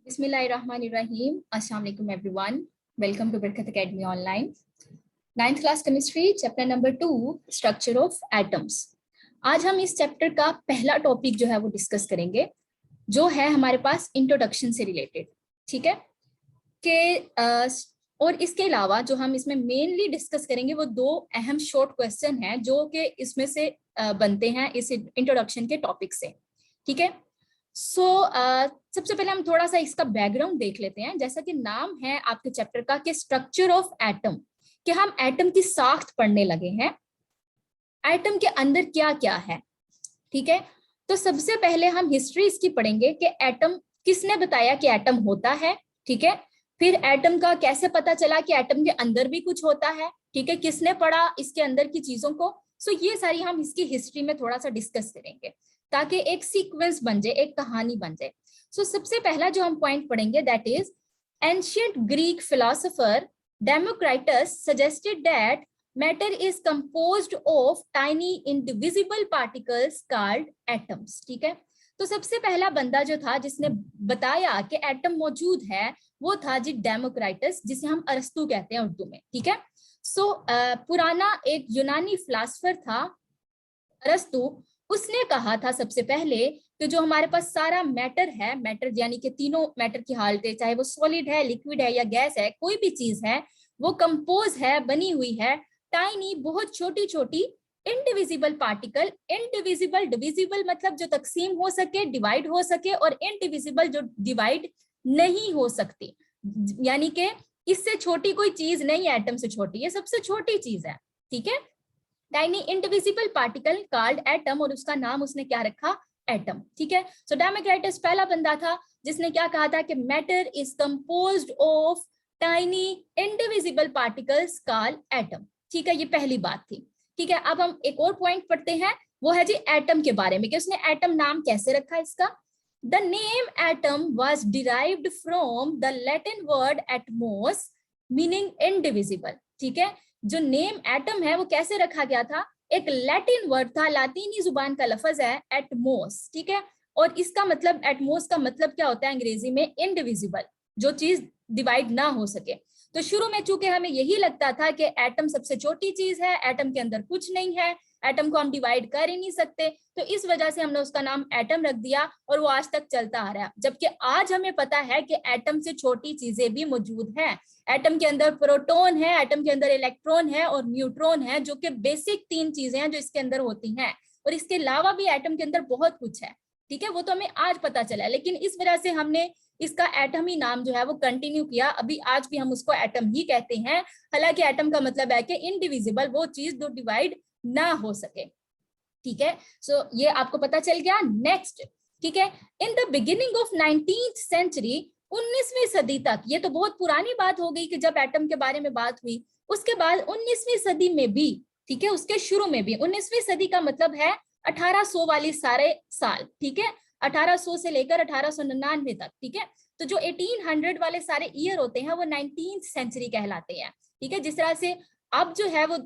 बिस्मिल्लाहिर्रहमानिर्रहीम। अस्सलाम वालेकुम एवरीवन। वेलकम टू बरकत academy online. 9th class chemistry chapter number 2 structure of atoms. आज हम इस चैप्टर का पहला टॉपिक जो है वो डिस्कस करेंगे, जो है हमारे पास इंट्रोडक्शन से रिलेटेड। ठीक है कि और इसके अलावा जो हम इसमें मेनली डिस्कस करेंगे वो दो अहम शॉर्ट क्वेश्चन हैं जो कि इसमें से बनते हैं इस इंट्रोडक्शन के टॉपिक से। ठीक है, सबसे पहले हम थोड़ा सा इसका बैकग्राउंड देख लेते हैं। जैसा कि नाम है आपके चैप्टर का कि स्ट्रक्चर ऑफ एटम, कि हम एटम की साख्त पढ़ने लगे हैं, एटम के अंदर क्या क्या है। ठीक है, तो सबसे पहले हम हिस्ट्री इसकी पढ़ेंगे कि एटम किसने बताया कि एटम होता है। ठीक है, फिर एटम का कैसे पता चला कि एटम के अंदर भी कुछ होता है। ठीक है, किसने पढ़ा इसके अंदर की चीजों को। ये सारी हम इसकी हिस्ट्री में थोड़ा सा डिस्कस करेंगे ताकि एक सीक्वेंस बन जाए, एक कहानी बन जाए। सबसे पहला जो हम पॉइंट पढ़ेंगे that is ancient Greek philosopher Democritus suggested that matter is composed of tiny indivisible particles called atoms. ठीक है, तो सबसे पहला बंदा जो था जिसने बताया कि एटम मौजूद है वो था जी डेमोक्राइटस, जिसे हम अरस्तु कहते हैं उर्दू में। ठीक है, पुराना एक यूनानी फिलोसोफर था अरस्तु। उसने कहा था सबसे पहले कि जो हमारे पास सारा मैटर है, मैटर यानी कि तीनों मैटर की हालतें, चाहे वो सॉलिड है, लिक्विड है या गैस है, कोई भी चीज है, वो कंपोज है, बनी हुई है टाइनी, बहुत छोटी छोटी इंडिविजिबल पार्टिकल। इंडिविजिबल, डिविजिबल मतलब जो तकसीम हो सके, डिवाइड हो सके, और इनडिविजिबल जो डिवाइड नहीं हो सकती, यानी कि इससे छोटी कोई चीज नहीं है, एटम से छोटी, ये सबसे छोटी चीज है। ठीक है, tiny indivisible particle called atom, और उसका नाम उसने क्या रखा, एटम। ठीक है, डेमोक्राइटस पहला बंदा था जिसने क्या कहा था कि matter is composed of tiny indivisible particles called atom. ठीक है, ये पहली बात थी। ठीक है, अब हम एक और पॉइंट पढ़ते हैं, वो है जी एटम के बारे में कि उसने एटम नाम कैसे रखा इसका। The name atom was derived from the Latin word Atmos meaning indivisible. ठीक है, जो नेम एटम है वो कैसे रखा गया था, एक लैटिन वर्ड था, लातीनी जुबान का लफ्ज है एटमोस। ठीक है, और इसका मतलब, एटमोस का मतलब क्या होता है अंग्रेजी में, इंडिविजिबल, जो चीज डिवाइड ना हो सके। तो शुरू में चूंकि हमें यही लगता था कि एटम सबसे छोटी चीज है, एटम के अंदर कुछ नहीं है, एटम को हम डिवाइड कर ही नहीं सकते, तो इस वजह से हमने उसका नाम एटम रख दिया और वो आज तक चलता आ रहा है। जबकि आज हमें पता है कि एटम से छोटी चीजें भी मौजूद हैं। एटम के अंदर प्रोटॉन है, एटम के अंदर इलेक्ट्रॉन है और न्यूट्रॉन है, जो कि बेसिक तीन चीजें हैं जो इसके अंदर होती हैं, और इसके अलावा भी एटम के अंदर बहुत कुछ है। ठीक है, वो तो हमें आज पता चला, लेकिन इस वजह से हमने इसका एटम ही नाम जो है वो कंटिन्यू किया। अभी आज भी हम उसको एटम ही कहते हैं, हालांकि एटम का मतलब है कि इंडिविजिबल, वो चीज जो डिवाइड ना हो सके। ठीक है, ये आपको पता चल गया। नेक्स्ट, ठीक है, in the beginning of 19th century, 19वीं सदी तक, ये तो बहुत पुरानी बात हो गई कि जब एटम के बारे में बात हुई, उसके बाद 19वीं सदी में भी, ठीक है, उसके शुरू में भी, 19वीं सदी का मतलब है 1800 वाली सारे साल। ठीक है, 1800 से लेकर 1899 तक। ठीक है, तो जो 1800 वाले सारे ईयर होते हैं वो 19th सेंचुरी कहलाते हैं। ठीक है, जिस तरह से अब जो है वो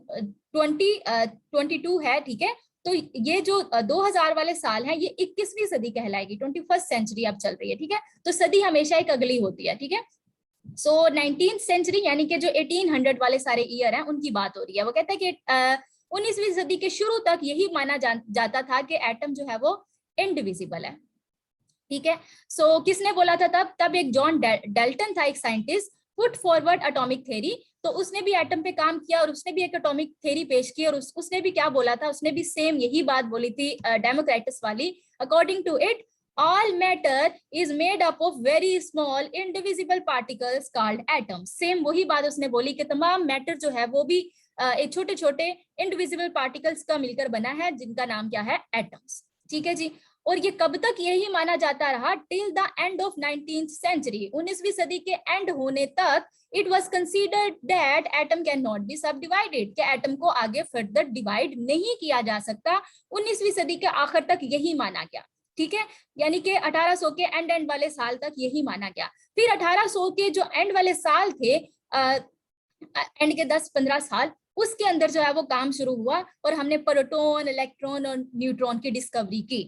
22 है। ठीक है, तो ये जो 2000 वाले साल हैं ये 21वीं सदी कहलाएगी, 21st सेंचुरी अब चल रही है। ठीक है, तो सदी हमेशा एक अगली होती है। ठीक है, 19th सेंचुरी यानी कि जो 1800 वाले सारे ईयर हैं उनकी बात हो रही है। वो कहते हैं कि 19वीं सदी के शुरू तक यही माना जाता था कि एटम जो है वो इनडिविजिबल है। ठीक है, किसने बोला था तब एक जॉन डाल्टन था, एक scientist, put forward atomic theory. तो उसने भी एटम पे काम किया और उसने भी एक एटॉमिक थ्योरी पेश की, और उसने भी क्या बोला था, उसने भी सेम यही बात बोली थी डेमोक्राइटस वाली। According to it, all matter is made up of very small indivisible particles called atoms. Same वही बात उसने बोली कि तमाम मैटर जो है वो भी एक छोटे छोटे इंडिविजिबल पार्टिकल्स का मिलकर बना है, जिनका नाम क्या है, एटम्स। ठीक है जी, और ये कब तक यही माना जाता रहा, till the end of 19th century, 19वीं सदी के एंड होने तक it was considered that atom can not be subdivided, कि एटम को आगे फर्दर डिवाइड नहीं किया जा सकता। 19वीं सदी के आखिर तक यही माना गया। ठीक है, यानी कि 1800 के एंड वाले साल तक यही माना गया। फिर 1800 के जो एंड वाले साल थे, एंड के 10-15 साल, उसके अंदर जो है वो काम शुरू हुआ और हमने प्रोटॉन, इलेक्ट्रॉन और न्यूट्रॉन की डिस्कवरी की।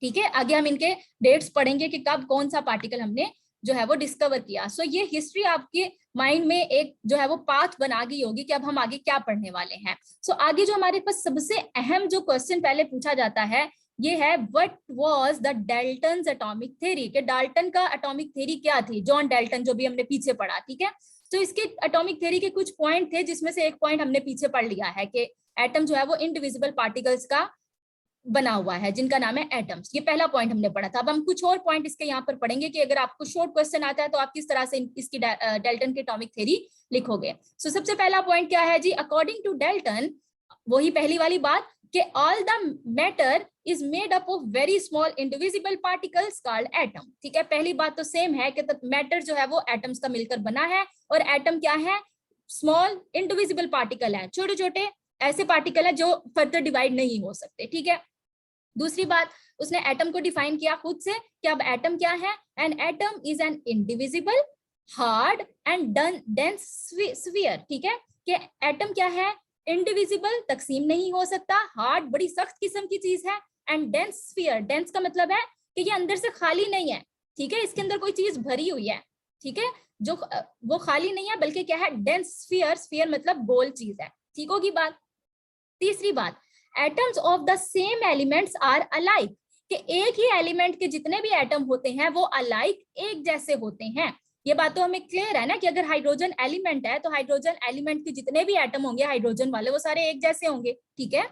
ठीक है, आगे हम इनके डेट्स पढ़ेंगे कि कब कौन सा पार्टिकल हमने जो है वो डिस्कवर किया। सो ये हिस्ट्री आपके माइंड में एक जो है वो पाथ बना गई होगी कि अब हम आगे क्या पढ़ने वाले हैं। सो आगे जो हमारे पास सबसे अहम जो क्वेश्चन पहले पूछा जाता है ये है what was the Dalton's atomic theory, कि डाल्टन का एटॉमिक थ्योरी क्या थी, जॉन डाल्टन जो भी हमने पीछे पढ़ा, ठीक है। तो इसके एटॉमिक थ्योरी के कुछ पॉइंट थे जिसमें से एक पॉइंट हमने पीछे पढ़ लिया है कि एटम जो है वो इनडिविजिबल पार्टिकल्स का बना हुआ है जिनका नाम है एटम्स। ये पहला पॉइंट हमने पढ़ा था। अब हम कुछ और पॉइंट इसके यहाँ पर पढ़ेंगे कि अगर आपको शॉर्ट क्वेश्चन आता है तो आप किस तरह से इसकी डाल्टन की एटॉमिक थ्योरी लिखोगे। सो सबसे पहला पॉइंट क्या है जी, अकॉर्डिंग टू डाल्टन, वही पहली वाली बात कि all the matter is made up of very small indivisible particles called atom. ठीक है, पहली बात तो सेम है कि मैटर जो है वो एटम्स का मिलकर बना है, और एटम क्या है, स्मॉल इंडिविजिबल पार्टिकल है, छोटे छोटे ऐसे पार्टिकल है जो फर्दर डिवाइड नहीं हो सकते। ठीक है, दूसरी बात उसने एटम को डिफाइन किया खुद से कि अब एटम क्या है, an atom is an indivisible hard and dense sphere. ठीक है, कि एटम क्या है, इंडिविजिबल तकसीम नहीं हो सकता, हार्ड बड़ी सख्त किस्म की चीज है, एंड डेंस स्फीयर, डेंस का मतलब है कि ये अंदर से खाली नहीं है। ठीक है, इसके अंदर कोई चीज भरी हुई है। ठीक है, जो वो खाली नहीं है बल्कि क्या है, डेंस स्फीयर, स्फीयर मतलब गोल चीज है। ठीक होगी बात। तीसरी बात, atoms of the same elements are alike, कि एक ही एलिमेंट के जितने भी एटम होते हैं वो अलाइक एक जैसे होते हैं। ये बात तो हमें क्लियर है ना कि अगर हाइड्रोजन एलिमेंट है तो हाइड्रोजन एलिमेंट के जितने भी एटम होंगे हाइड्रोजन वाले वो सारे एक जैसे होंगे। ठीक है,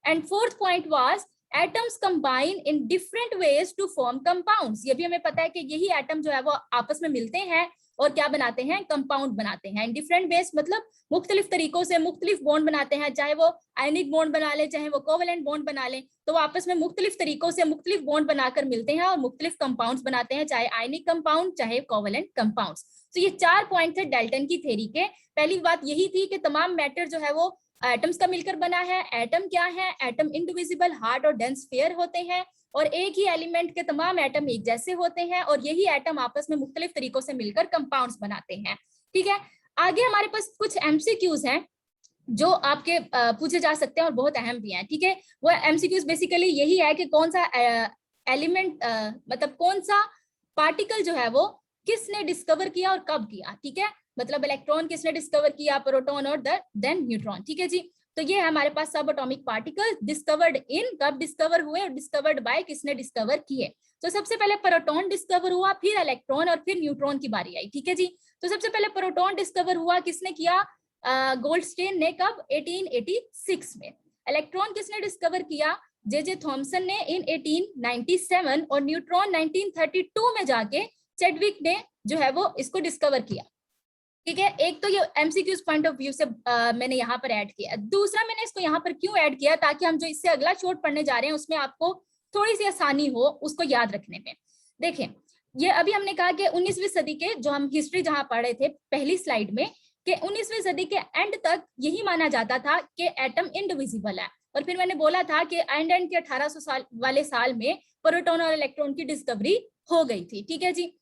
and fourth point was atoms combine in different ways to form compounds. ये भी हमें पता है कि यही एटम जो है वो आपस में मिलते हैं और क्या बनाते हैं, कंपाउंड बनाते हैं। डिफरेंट वेज मतलब मुख्तलिफ तरीकों से मुख्तलिफ बॉन्ड बनाते हैं, चाहे वो आयनिक बॉन्ड बना ले चाहे वो कोवेलेंट बॉन्ड बना ले, तो वो आपस में मुख्तलिफ तरीकों से मुख्तलिफ बॉन्ड बनाकर मिलते हैं और मुख्तलिफ कंपाउंड्स बनाते हैं, चाहे आयनिक कंपाउंड चाहे कोवेलेंट कंपाउंड्स। तो ये 4 पॉइंट थे डाल्टन की थ्योरी के। पहली बात यही थी कि तमाम मैटर जो है वो एटम्स का मिलकर बना है। एटम क्या है, एटम इंडिविजिबल हार्ड और डेंस स्फीयर होते हैं, और एक ही एलिमेंट के तमाम एटम एक जैसे होते हैं, और यही एटम आपस में मुख्तलिफ तरीकों से मिलकर कंपाउंड्स बनाते हैं। ठीक है, आगे हमारे पास कुछ एमसीक्यूज हैं जो आपके पूछे जा सकते हैं और बहुत अहम भी हैं। ठीक है, वो एमसीक्यूज बेसिकली यही है कि कौन सा एलिमेंट मतलब कौन सा पार्टिकल जो है वो किसने डिस्कवर किया और कब किया। ठीक है, मतलब इलेक्ट्रॉन किसने डिस्कवर किया, प्रोटॉन और देन न्यूट्रॉन। ठीक है जी, तो ये हमारे पास सब एटॉमिक पार्टिकल डिस्कवर्ड इन, कब डिस्कवर हुए और डिस्कवर्ड बाय किसने डिस्कवर किए। तो सबसे पहले प्रोटॉन डिस्कवर हुआ, फिर इलेक्ट्रॉन और फिर न्यूट्रॉन की बारी आई। ठीक है जी, तो सबसे पहले प्रोटॉन डिस्कवर हुआ, किसने किया, गोल्डस्टीन ने, कब, 1886 में। इलेक्ट्रॉन किसने डिस्कवर किया, जे थॉमसन ने इन 1897, और न्यूट्रॉन 1932 में जाके चैडविक ने जो है वो इसको डिस्कवर किया। ठीक है, एक तो ये एमसीक्यूज पॉइंट ऑफ व्यू से मैंने यहाँ पर ऐड किया। दूसरा मैंने इसको यहाँ पर क्यों ऐड किया, ताकि हम जो इससे अगला शॉर्ट पढ़ने जा रहे हैं उसमें आपको थोड़ी सी आसानी हो उसको याद रखने में। देखें, ये अभी हमने कहा कि 19वीं सदी के जो हम हिस्ट्री जहाँ पढ़ रहे थे पहली स्लाइड में, कि 19वीं सदी के एंड तक यही माना जाता था कि एटम इंडिविजिबल है, और फिर मैंने बोला था कि एंड के 1800 साल वाले साल में प्रोटॉन और इलेक्ट्रॉन की डिस्कवरी हो गई थी। ठीक है जी,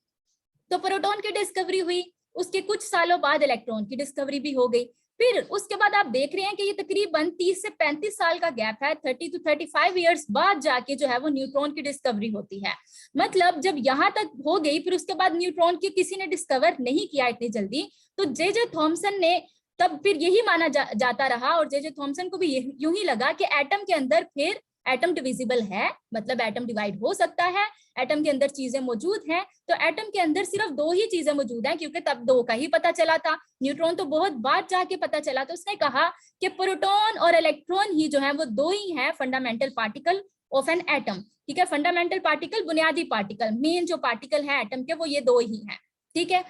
तो प्रोटॉन की डिस्कवरी हुई, उसके कुछ सालों बाद इलेक्ट्रॉन की डिस्कवरी भी हो गई। फिर उसके बाद आप देख रहे हैं कि ये तकरीबन 30 से 35 साल का गैप है, 30 to 35 इयर्स बाद जाके जो है वो न्यूट्रॉन की डिस्कवरी होती है। मतलब जब यहाँ तक हो गई, फिर उसके बाद न्यूट्रॉन की किसी ने डिस्कवर नहीं किया इतनी जल्दी, तो जे थॉमसन ने तब फिर यही माना जाता रहा, और जे थॉमसन को भी यूं ही लगा कि एटम के अंदर फिर एटम डिविजिबल है, मतलब एटम डिवाइड हो सकता है, एटम के अंदर चीजें मौजूद हैं। तो एटम के अंदर सिर्फ 2 ही चीजें मौजूद हैं, क्योंकि तब 2 का ही पता चला था, न्यूट्रॉन तो बहुत बाद जाके पता चला। तो उसने कहा कि प्रोटॉन और इलेक्ट्रॉन ही जो है वो 2 ही हैं fundamental particle of an atom. ठीक है, फंडामेंटल पार्टिकल, बुनियादी पार्टिकल, मेन जो पार्टिकल है एटम के, वो ये 2 ही हैं। ठीक है,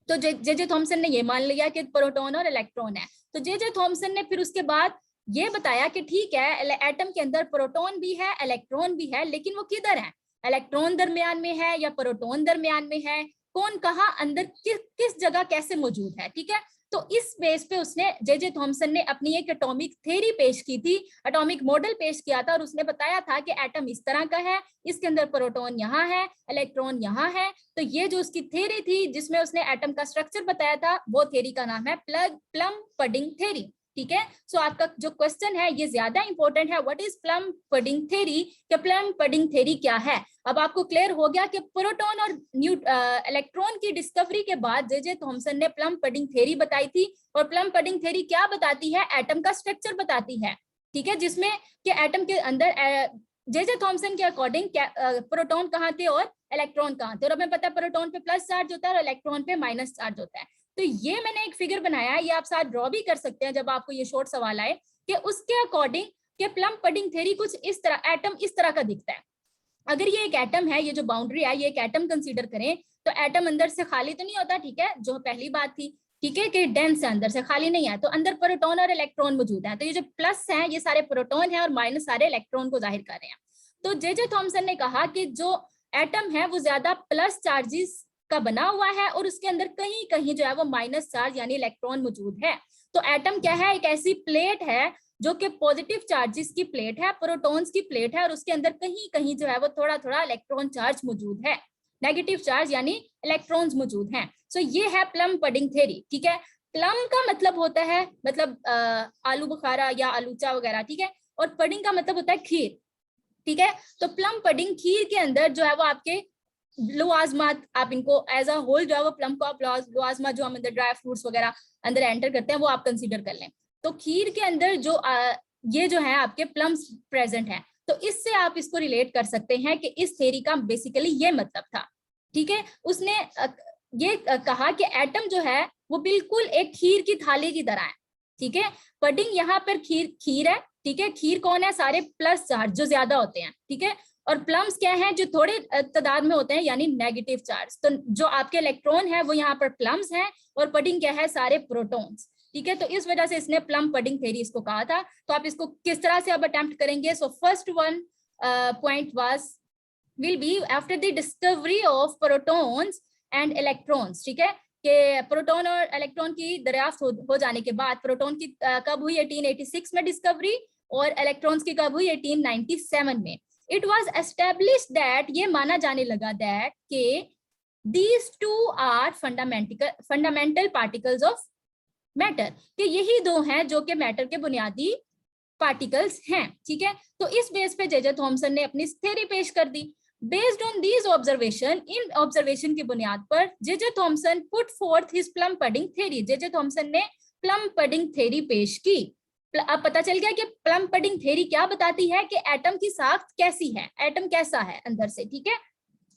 तो जे थॉमसन ने ये मान लिया कि प्रोटॉन और इलेक्ट्रॉन है। तो जे थॉमसन ने फिर उसके बाद ये बताया कि ठीक है, एटम के अंदर प्रोटॉन भी है इलेक्ट्रॉन भी है, लेकिन वो किधर है, इलेक्ट्रॉन दरमियान में है या प्रोटॉन दरमियान में है, कौन कहाँ अंदर किस जगह कैसे मौजूद है। ठीक है, तो इस बेस पे उसने जे थॉमसन ने अपनी एक एटॉमिक थ्योरी पेश की थी, एटॉमिक मॉडल पेश किया था, और उसने बताया था कि एटम इस तरह का है, इसके अंदर प्रोटॉन यहाँ है, इलेक्ट्रॉन यहाँ है। तो ये जो उसकी थ्योरी थी जिसमें उसने एटम का स्ट्रक्चर बताया था, वो थ्योरी का नाम है प्लम पडिंग थ्योरी। ठीक है। सो आपका जो क्वेश्चन है ये ज्यादा इंपॉर्टेंट है, what is plum pudding theory, कि प्लम पडिंग थ्योरी क्या है। अब आपको क्लियर हो गया कि प्रोटॉन और इलेक्ट्रॉन की डिस्कवरी के बाद जे थॉमसन ने प्लम पडिंग थ्योरी बताई थी, और प्लम पडिंग थ्योरी क्या बताती है, एटम का स्ट्रक्चर बताती है, ठीक है, जिसमें कि एटम के अंदर जे थॉमसन के अकॉर्डिंग प्रोटॉन कहाँ थे और इलेक्ट्रॉन कहाँ थे, और हमें पता है प्रोटॉन पे प्लस चार्ज होता है और इलेक्ट्रॉन पे माइनस चार्ज होता है। तो ये मैंने एक फिगर बनाया है, ये आप साथ ड्रॉ भी कर सकते हैं जब आपको ये शॉर्ट सवाल आए, कि उसके अकॉर्डिंग कि प्लम पडिंग थ्योरी कुछ इस तरह, एटम इस तरह का दिखता है। अगर ये एक एटम है, ये जो बाउंड्री है, ये एक एटम कंसीडर करें, तो एटम अंदर से खाली तो नहीं होता, ठीक है, जो पहली बात थी, ठीक है, कि डेंस है, अंदर से खाली नहीं है, तो अंदर प्रोटॉन और इलेक्ट्रॉन मौजूद है। तो ये जो प्लस है ये सारे प्रोटॉन है और माइनस सारे इलेक्ट्रॉन को जाहिर कर रहे हैं। तो जे थॉमसन ने कहा कि जो एटम है वो ज्यादा प्लस चार्जेस का बना हुआ है और उसके अंदर कहीं कहीं जो है वो माइनस चार्ज यानी इलेक्ट्रॉन मौजूद है। तो एटम क्या है, एक ऐसी प्लेट है जो कि पॉजिटिव चार्जेस की प्लेट है, प्रोटॉन्स की प्लेट है, और उसके अंदर कहीं कहीं जो है वो थोड़ा थोड़ा इलेक्ट्रॉन चार्ज मौजूद है, नेगेटिव चार्ज यानी इलेक्ट्रॉन्स मौजूद हैं। सो ये है प्लम पडिंग थ्योरी, ठीक है। प्लम का मतलब होता है मतलब आलू बुखारा या आलूचा वगैरह, ठीक है, और पडिंग का मतलब होता है खीर, ठीक है। तो प्लम पडिंग खीर के अंदर जो है वो आपके लुआजमात, आप इनको एज अ होल जो है वो प्लम को आप लुआजमा जो हम अंदर ड्राई फ्रूट्स वगैरह अंदर एंटर करते हैं वो आप कंसीडर कर लें। तो खीर के अंदर जो ये जो है आपके प्लम्स प्रेजेंट है, तो इससे आप इसको रिलेट कर सकते हैं कि इस थ्योरी का बेसिकली ये मतलब था, ठीक है। उसने ये कहा कि एटम जो है वो बिल्कुल एक खीर की थाली की तरह है, ठीक है। पडिंग यहाँ पर खीर है, ठीक है। खीर कौन है, सारे प्लस चार्ज जो ज्यादा होते हैं, ठीक है, और प्लम्स क्या है, जो थोड़े तादाद में होते हैं यानी नेगेटिव चार्ज। तो जो आपके इलेक्ट्रॉन है वो यहाँ पर प्लम्स हैं, और पडिंग क्या है, सारे प्रोटॉन्स, ठीक है। तो इस वजह से इसने प्लम पडिंग थ्योरी इसको कहा था। तो आप इसको किस तरह से अब अटेम्प्ट करेंगे। So first one point was will be after the discovery of protons and electrons, ठीक है, कि प्रोटॉन और इलेक्ट्रॉन की दरियाफ्त हो जाने के बाद, प्रोटॉन की कब हुई 1886 में डिस्कवरी, और इलेक्ट्रॉन्स की कब हुई 1897 में। इट वाज एस्टैब्लिश्ड दैट, ये माना जाने लगा दैट कि these two are fundamental particles of matter, कि यही दो हैं जो कि मैटर के बुनियादी पार्टिकल्स हैं, ठीक है। तो इस बेस पे जे थॉमसन ने अपनी थ्योरी पेश कर दी। बेस्ड ऑन दीज ऑब्जर्वेशन, इन ऑब्जर्वेशन की बुनियाद पर J Thomson put forth his plum pudding theory, J Thomson ने प्लम पडिंग थ्योरी पेश की। अब पता चल गया कि प्लम पडिंग थ्योरी क्या बताती है, कि एटम की साख्त कैसी है, एटम कैसा है अंदर से, ठीक है।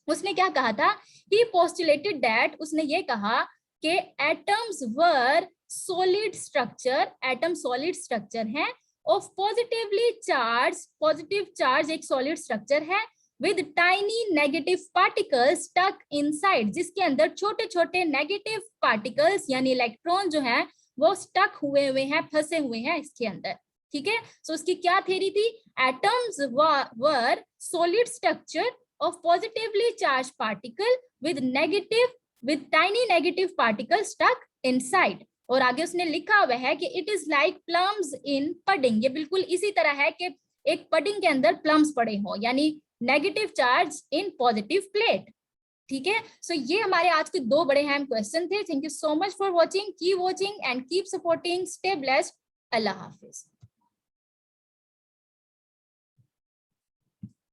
उसने क्या कहा था, ही पोस्टुलेटेड दैट, उसने ये कहा कि atoms were solid structure, atom solid structure है, of positively charge, positive charge एक सॉलिड स्ट्रक्चर है, with tiny negative particles stuck inside, जिसके अंदर छोटे छोटे नेगेटिव पार्टिकल्स यानी इलेक्ट्रॉन जो है वो स्टक हुए हैं, फंसे हुए हैं इसके अंदर, ठीक है। सो उसकी क्या थ्योरी थी, atoms were solid structure of positively charged particle with tiny negative particle stuck inside। और आगे उसने लिखा हुआ है कि it is like plums in pudding, ये बिल्कुल इसी तरह है कि एक pudding के अंदर plums पड़े हो, यानी negative charge in positive plate, ठीक है। सो ये हमारे आज के दो बड़े अहम क्वेश्चन थे। Thank you so much for watching, keep watching and keep supporting, stay blessed, Allah Hafiz.